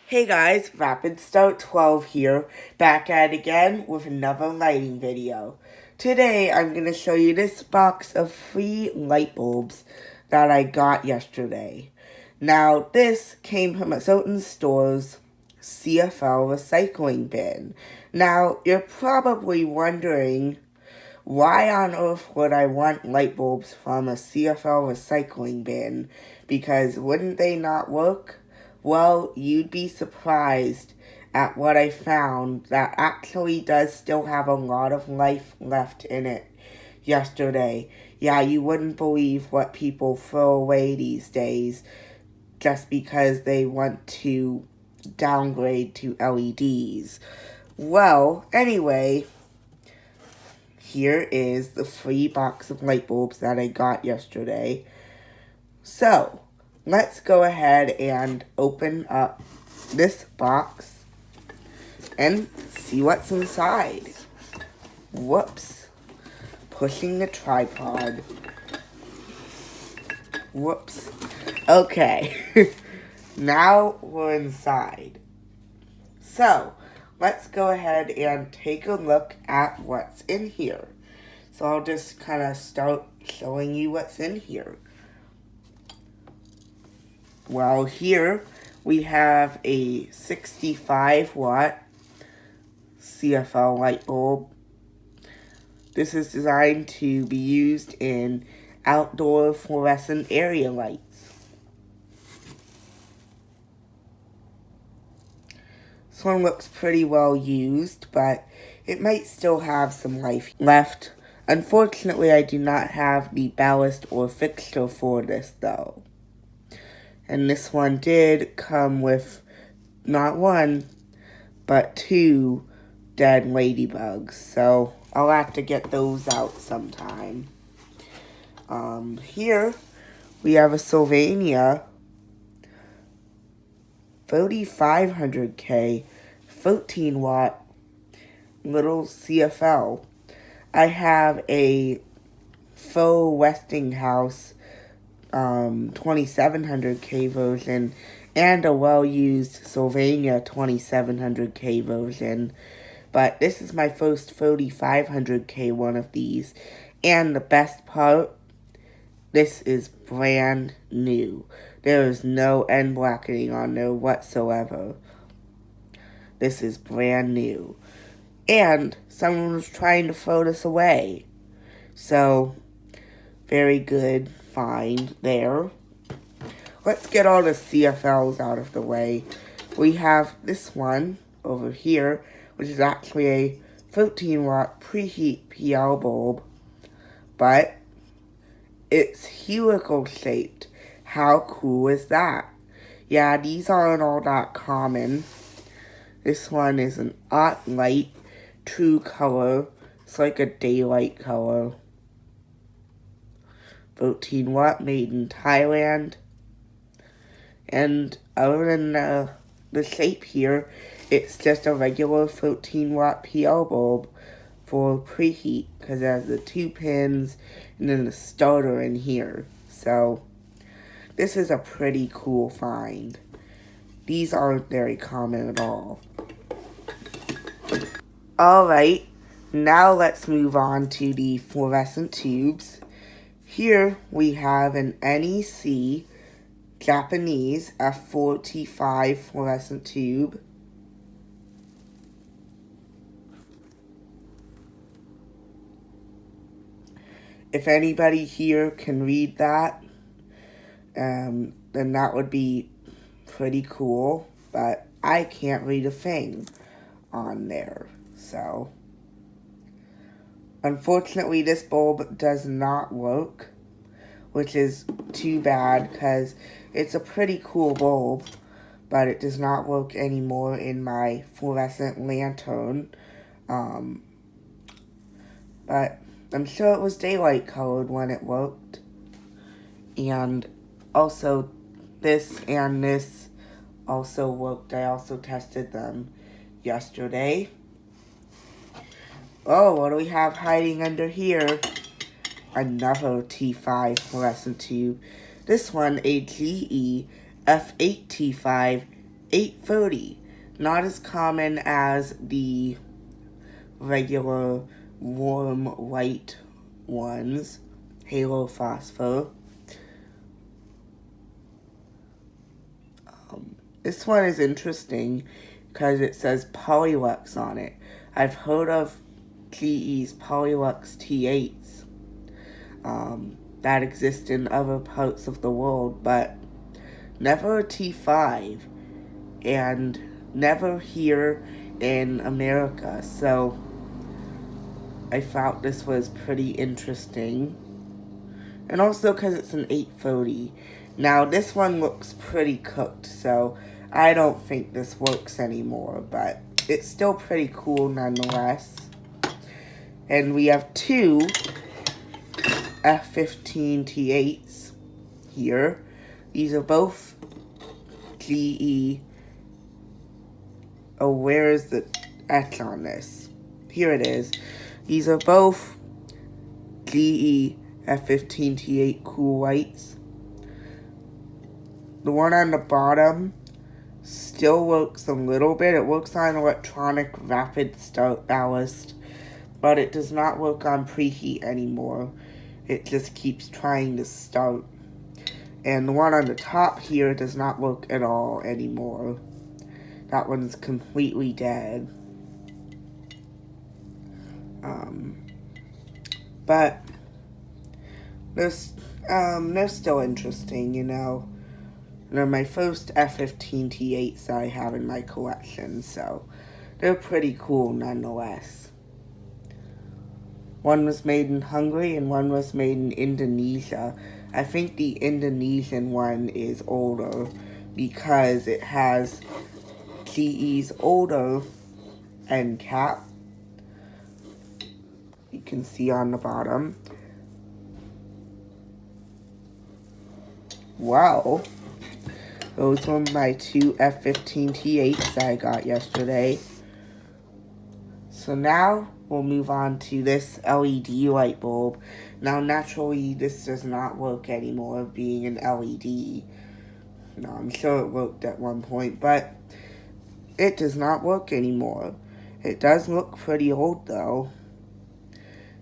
Hey guys, Rapid Start 12 here, back at it again with another lighting video. Today I'm going to show you this box of free light bulbs that I got yesterday. Now this came from a certain store's CFL recycling bin. Now you're probably wondering, why on earth would I want light bulbs from a CFL recycling bin? Because wouldn't they not work? Well, you'd be surprised at what I found that actually does still have a lot of life left in it yesterday. Yeah, you wouldn't believe what people throw away these days just because they want to downgrade to LEDs. Well, anyway, here is the free box of light bulbs that I got yesterday. So, let's go ahead and open up this box and see what's inside. Whoops. Pushing the tripod. Whoops. Okay. Now we're inside. So, let's go ahead and take a look at what's in here. So I'll just kind of start showing you what's in here. Well, here we have a 65 watt CFL light bulb. This is designed to be used in outdoor fluorescent area lights. This one looks pretty well used, but it might still have some life left. Unfortunately, I do not have the ballast or fixture for this though. And this one did come with not one, but two dead ladybugs. So I'll have to get those out sometime. Here we have a Sylvania 3500K 13 watt little CFL. I have a faux Westinghouse 2700K version and a well-used Sylvania 2700K version, but this is my first 3500K one of these, and the best part, this is brand new. There is no end blackening on there whatsoever. This is brand new, and someone was trying to throw this away, so very good find there. Let's get all the CFLs out of the way. We have this one over here, which is actually a 13 watt preheat PL bulb, but it's helical shaped. How cool is that? Yeah, these aren't all that common. This one is an odd light, true color. It's like a daylight color. 13 watt, made in Thailand. And other than the shape here, it's just a regular 13 watt PL bulb for preheat, because it has the two pins and then the starter in here. So this is a pretty cool find. These aren't very common at all. Alright, now let's move on to the fluorescent tubes. Here we have an NEC Japanese F4T5 fluorescent tube. If anybody here can read that, then that would be pretty cool, but I can't read a thing on there, so unfortunately this bulb does not work, which is too bad because it's a pretty cool bulb, but it does not work anymore in my fluorescent lantern. But I'm sure it was daylight colored when it worked. And also this and this also worked. I also tested them yesterday. Oh, what do we have hiding under here? Another T5 fluorescent tube. This one, a GE F8T5 830. Not as common as the regular warm white ones. Halo phosphor. This one is interesting because it says Polylux on it. I've heard of GE's Polylux T8s that exist in other parts of the world, but never a T5 and never here in America. So I thought this was pretty interesting. And also because it's an 830. Now this one looks pretty cooked, so I don't think this works anymore, but it's still pretty cool nonetheless. And we have two F15 T8s here. These are both GE. Oh, where is the X on this? Here it is. These are both GE F15 T8 cool whites. The one on the bottom still works a little bit. It works on electronic rapid start ballast, but it does not work on preheat anymore. It just keeps trying to start. And the one on the top here does not work at all anymore. That one's completely dead. But they're still interesting, you know. They're my first F15 T8s that I have in my collection, so they're pretty cool nonetheless. One was made in Hungary and one was made in Indonesia. I think the Indonesian one is older because it has GE's older end cap. You can see on the bottom. Wow. Those were my two F15 T8s that I got yesterday. So now we'll move on to this LED light bulb. Now naturally this does not work anymore being an LED. No, I'm sure it worked at one point, but it does not work anymore. It does look pretty old though.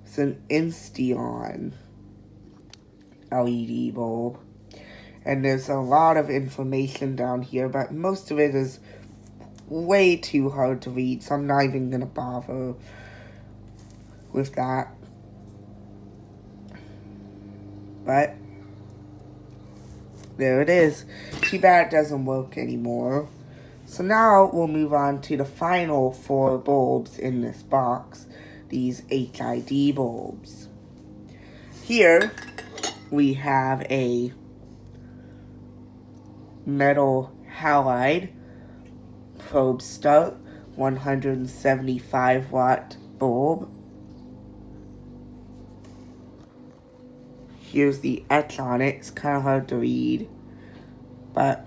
It's an Insteon LED bulb. And there's a lot of information down here, but most of it is way too hard to read, so I'm not even going to bother with that. But there it is. Too bad it doesn't work anymore. So now we'll move on to the final 4 bulbs in this box, these HID bulbs. Here we have a metal halide probe start 175 watt bulb. Here's the etch on it. It's kind of hard to read, but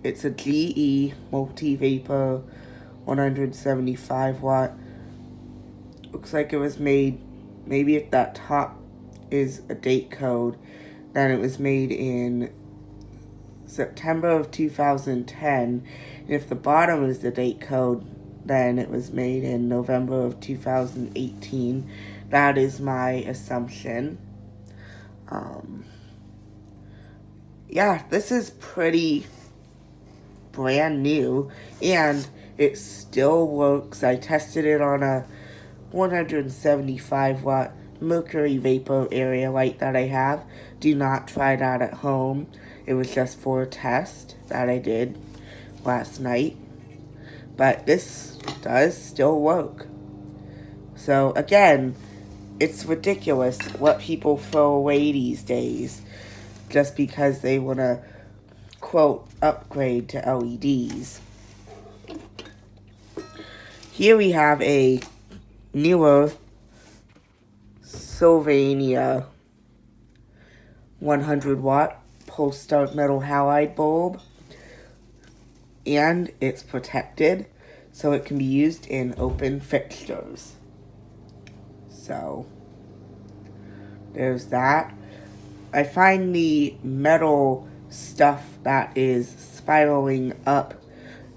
it's a GE multi-vapor 175 watt. Looks like it was made, maybe if that top is a date code, then it was made in September of 2010. And if the bottom is the date code, then it was made in November of 2018. That is my assumption. Yeah, this is pretty brand new, and it still works. I tested it on a 175 watt mercury vapor area light that I have. Do not try that at home. It was just for a test that I did last night. But this does still work. So again, it's ridiculous what people throw away these days just because they want to, quote, upgrade to LEDs. Here we have a newer Sylvania 100 watt pulse start metal halide bulb, and it's protected so it can be used in open fixtures. So there's that. I find the metal stuff that is spiraling up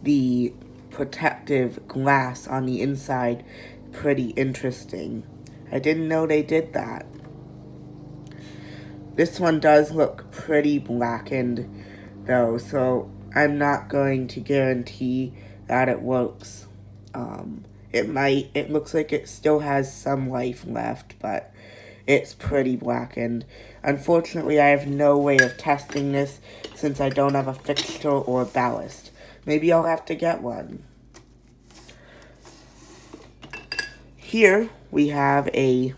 the protective glass on the inside pretty interesting. I didn't know they did that. This one does look pretty blackened though, so I'm not going to guarantee that it works. It looks like it still has some life left, but it's pretty blackened. Unfortunately, I have no way of testing this since I don't have a fixture or a ballast. Maybe I'll have to get one. Here we have I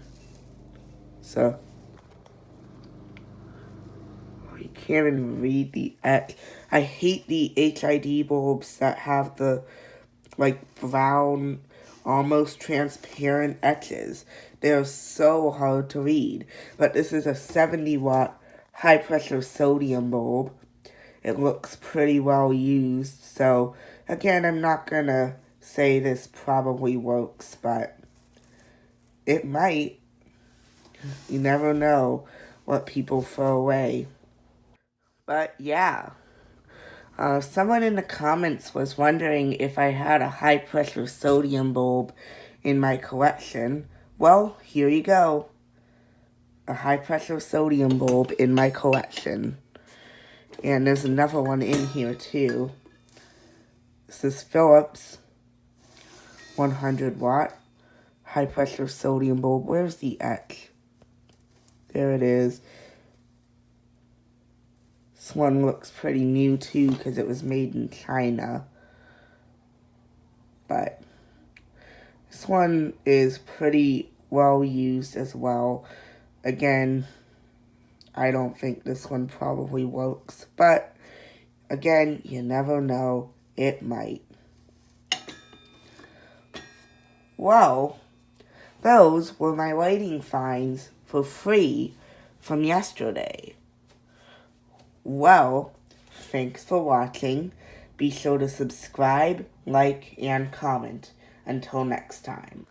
can't even read the etch. I hate the HID bulbs that have the brown, almost transparent etches. They're so hard to read. But this is a 70-watt high-pressure sodium bulb. It looks pretty well used. So, again, I'm not going to say this probably works, but it might. You never know what people throw away. But, yeah. Someone in the comments was wondering if I had a high-pressure sodium bulb in my collection. Well, here you go. A high-pressure sodium bulb in my collection. And there's another one in here, too. This is Philips 100-watt high-pressure sodium bulb. Where's the etch? There it is. This one looks pretty new too because it was made in China. But this one is pretty well used as well. Again, I don't think this one probably works. But again, you never know. It might. Well, those were my lighting finds for free from yesterday. Well, thanks for watching. Be sure to subscribe, like, and comment. Until next time.